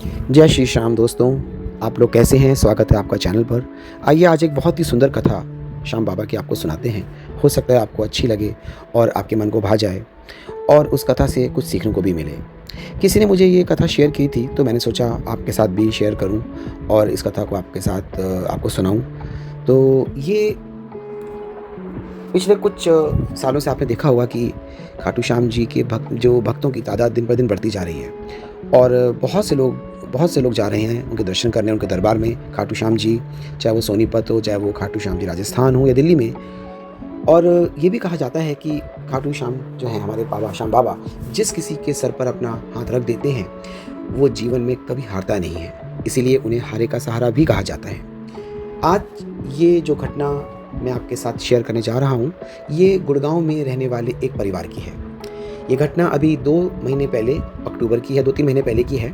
जय श्री श्याम दोस्तों, आप लोग कैसे हैं? स्वागत है आपका चैनल पर। आइए आज एक बहुत ही सुंदर कथा श्याम बाबा की आपको सुनाते हैं। हो सकता है आपको अच्छी लगे और आपके मन को भा जाए और उस कथा से कुछ सीखने को भी मिले। किसी ने मुझे ये कथा शेयर की थी तो मैंने सोचा आपके साथ भी शेयर करूं और इस कथा को आपके साथ आपको सुनाऊं। तो ये पिछले कुछ सालों से आपने देखा होगा कि खाटू श्याम जी के भक्तों की तादाद दिन पर दिन बढ़ती जा रही है और बहुत से लोग जा रहे हैं उनके दर्शन करने, उनके दरबार में खाटू श्याम जी, चाहे वो सोनीपत हो, चाहे वो खाटू श्याम जी राजस्थान हो या दिल्ली में। और ये भी कहा जाता है कि खाटू श्याम जो हैं हमारे बाबा श्याम बाबा, जिस किसी के सर पर अपना हाथ रख देते हैं वो जीवन में कभी हारता नहीं है, इसीलिए उन्हें हारे का सहारा भी कहा जाता है। आज ये जो घटना मैं आपके साथ शेयर करने जा रहा हूँ, ये गुड़गांव में रहने वाले एक परिवार की है। ये घटना अभी 2 महीने पहले, अक्टूबर की है, 2-3 महीने पहले की है।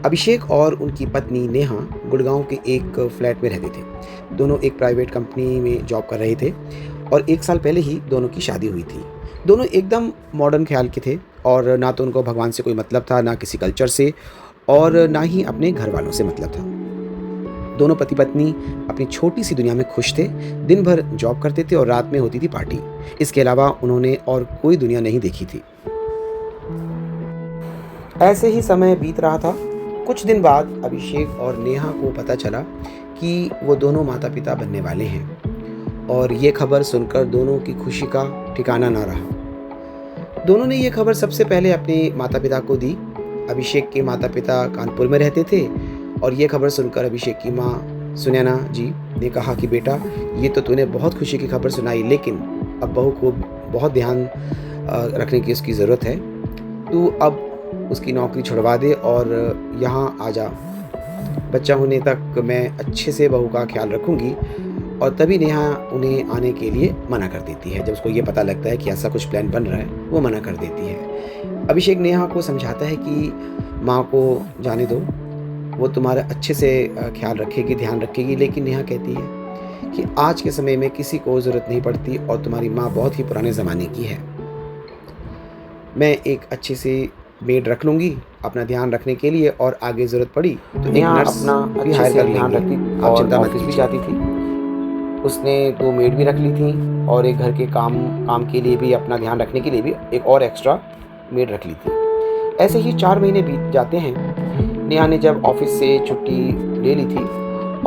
अभिषेक और उनकी पत्नी नेहा गुड़गांव के एक फ्लैट में रहते थे। दोनों एक प्राइवेट कंपनी में जॉब कर रहे थे और 1 साल पहले ही दोनों की शादी हुई थी। दोनों एकदम मॉडर्न ख्याल के थे और ना तो उनको भगवान से कोई मतलब था, ना किसी कल्चर से और ना ही अपने घर वालों से मतलब था। दोनों पति पत्नी अपनी छोटी सी दुनिया में खुश थे। दिन भर जॉब करते थे और रात में होती थी पार्टी। इसके अलावा उन्होंने और कोई दुनिया नहीं देखी थी। ऐसे ही समय बीत रहा था। कुछ दिन बाद अभिषेक और नेहा को पता चला कि वो दोनों माता पिता बनने वाले हैं और ये खबर सुनकर दोनों की खुशी का ठिकाना ना रहा। दोनों ने ये खबर सबसे पहले अपने माता पिता को दी। अभिषेक के माता पिता कानपुर में रहते थे और ये खबर सुनकर अभिषेक की माँ सुनैना जी ने कहा कि बेटा, ये तो तूने बहुत खुशी की खबर सुनाई, लेकिन अब बहू को बहुत ध्यान रखने की उसकी ज़रूरत है। तू अब उसकी नौकरी छुड़वा दे और यहाँ आ जा। बच्चा होने तक मैं अच्छे से बहू का ख्याल रखूँगी। और तभी नेहा उन्हें आने के लिए मना कर देती है। जब उसको ये पता लगता है कि ऐसा कुछ प्लान बन रहा है, वो मना कर देती है। अभिषेक नेहा को समझाता है कि माँ को जाने दो, वो तुम्हारा अच्छे से ख्याल रखेगी, ध्यान रखेगी। लेकिन नेहा कहती है कि आज के समय में किसी को ज़रूरत नहीं पड़ती और तुम्हारी माँ बहुत ही पुराने ज़माने की है। मैं एक अच्छी सी मेड रख लूँगी अपना ध्यान रखने के लिए और आगे ज़रूरत पड़ी तो एक नर्स अपना भी हायर कर ध्यान रखती, आप चिंता मत कीजिए। भी जाती थी, उसने 2 मेड भी रख ली थी और एक घर के काम के लिए भी, अपना ध्यान रखने के लिए भी एक और एक्स्ट्रा मेड रख ली थी। ऐसे ही 4 महीने बीत जाते हैं। नेहा ने जब ऑफिस से छुट्टी ले ली थी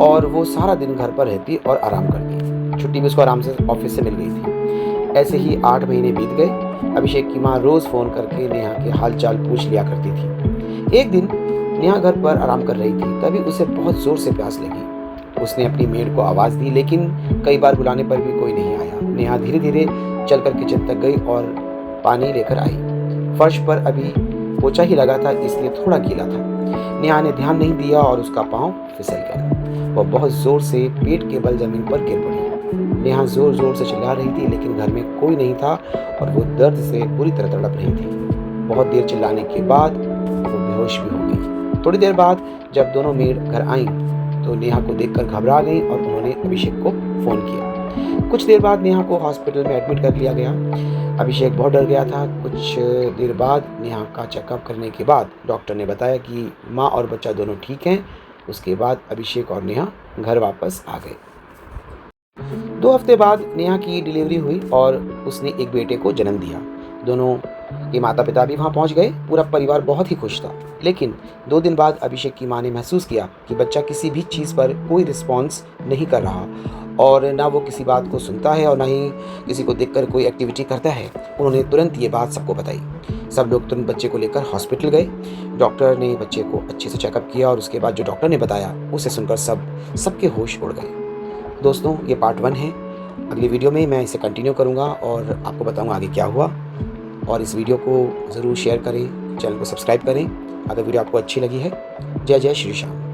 और वो सारा दिन घर पर रहती और आराम करती। छुट्टी भी उसको आराम से ऑफिस से मिल गई थी। ऐसे ही 8 महीने बीत गए। अभिषेक की माँ रोज़ फ़ोन करके नेहा के हालचाल पूछ लिया करती थी। एक दिन नेहा घर पर आराम कर रही थी, तभी उसे बहुत ज़ोर से प्यास लगी। उसने अपनी मेड को आवाज़ दी, लेकिन कई बार बुलाने पर भी कोई नहीं आया। नेहा धीरे धीरे चलकर किचन तक गई और पानी लेकर आई। फर्श पर अभी पोछा ही लगा था, इसलिए थोड़ा गीला था। नेहा ने ध्यान नहीं दिया और उसका पाँव फिसल गया। वह बहुत ज़ोर से पेट के बल ज़मीन पर गिर पड़ी। नेहा ज़ोर ज़ोर से चिल्ला रही थी, लेकिन घर में कोई नहीं था और वो दर्द से बुरी तरह तड़प रही थी। बहुत देर चिल्लाने के बाद वो बेहोश भी हो गई। थोड़ी देर बाद जब दोनों मेड घर आईं तो नेहा को देखकर घबरा गई और उन्होंने अभिषेक को फ़ोन किया। कुछ देर बाद नेहा को हॉस्पिटल में एडमिट कर लिया गया। अभिषेक बहुत डर गया था। कुछ देर बाद नेहा का चेकअप करने के बाद डॉक्टर ने बताया कि माँ और बच्चा दोनों ठीक हैं। उसके बाद अभिषेक और नेहा घर वापस आ गए। 2 हफ्ते बाद नेहा की डिलीवरी हुई और उसने एक बेटे को जन्म दिया। दोनों के माता पिता भी वहाँ पहुँच गए। पूरा परिवार बहुत ही खुश था। लेकिन 2 दिन बाद अभिषेक की माँ ने महसूस किया कि बच्चा किसी भी चीज़ पर कोई रिस्पॉन्स नहीं कर रहा और ना वो किसी बात को सुनता है और ना ही किसी को देखकर कोई एक्टिविटी करता है। उन्होंने तुरंत ये बात सबको बताई। सब लोग तुरंत बच्चे को लेकर हॉस्पिटल गए। डॉक्टर ने बच्चे को अच्छे से चेकअप किया और उसके बाद जो डॉक्टर ने बताया उसे सुनकर सबके होश उड़ गए। दोस्तों, ये पार्ट 1 है। अगली वीडियो में मैं इसे कंटिन्यू करूँगा और आपको बताऊँगा आगे क्या हुआ। और इस वीडियो को ज़रूर शेयर करें, चैनल को सब्सक्राइब करें अगर वीडियो आपको अच्छी लगी है। जय जय श्री श्याम।